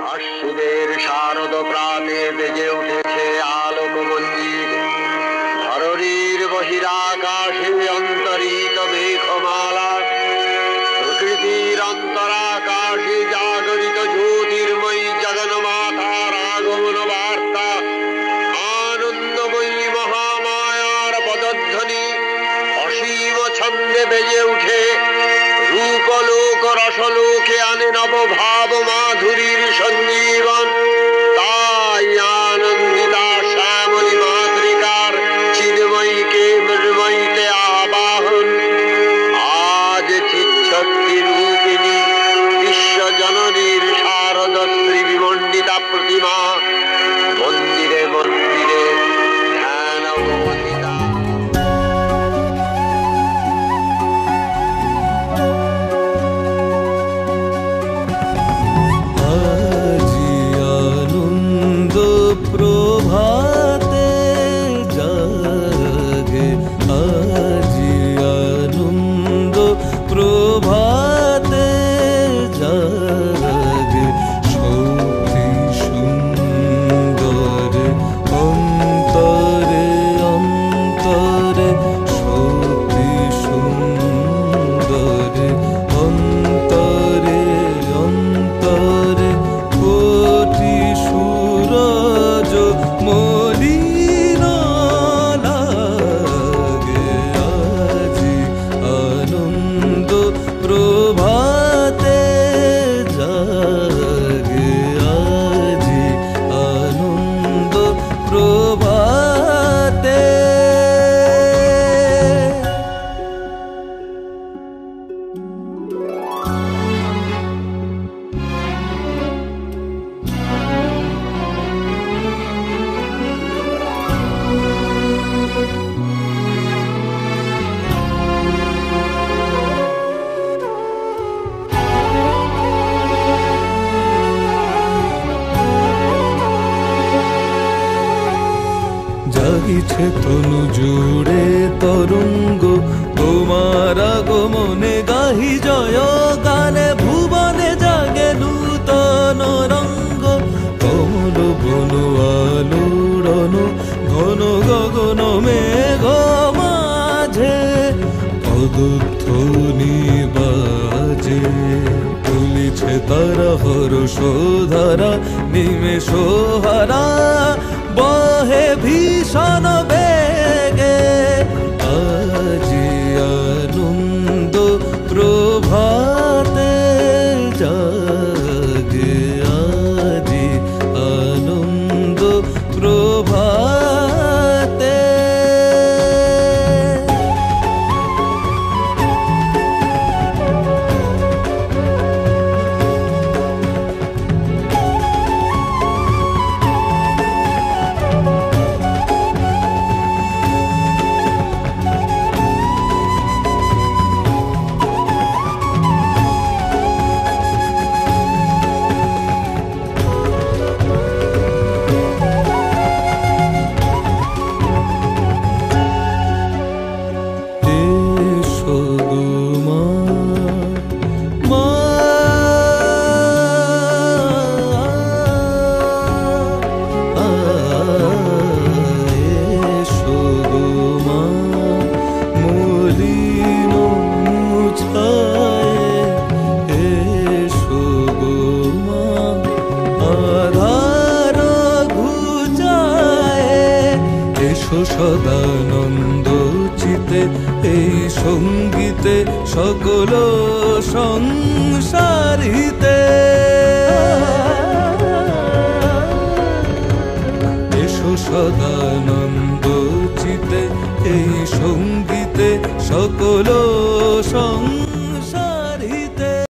আশুদের শারদ প্রাতে বেজে উঠেছে আলোক মঞ্জির। ধরণীর বহিরাকাশে অন্তরিত মেঘমালা, প্রকৃতির অন্তরাকাশে জাগরিত জ্যোতির্ময়ী জগন্মাতার আগমন বার্তা। আনন্দময়ী মহামায়ার পদধ্বনি অসীম ছন্দে বেজে উঠে রূপলোক রসলোকে আনে নবভাব মাধুরীর সঞ্জীবন। তাই আনন্দিতা শ্যামলী মাতৃকার চিন্ময়ীকে মৃন্ময়ীতে আবাহন। আজ চিৎশক্তি রূপিণী বিশ্বজননীর শারদশ্রী বিমণ্ডিতা প্রতিমা মন্দিরে মন্দিরে ধ্যান অবস্থিতা। প্রভাতে জাগে আজি আনন্দ প্রভাতে জাগে শক্তি সুন্দরে অন্তরে অন্তরে শক্তি সুন্দরে অন্তরে অন্তরে কোটি সূরজ মলিন লাগে আজি আনন্দ প্রভাতে জাগে আজি আনন্দ প্রভাতে। জাগিছে তনু জুড়ে তরঙ্গ তোমার আগমনে গাহি জয় গানে ভুবনে জাগে নূতন রঙ্গ। কমল বন আলোড়ন ঘন গগন মেঘ মাঝে পদধ্বনি বাজে তুলিছে তারা হর্ষ ধারা নিমেষ হারা বহে ভীষণ বেগে আজি আনন্দ প্রভাতে জাগে আজি আনন্দ প্রভাতে। সদানন্দ চিতে এই সঙ্গীতে সকল সংসারিতে এসো সদা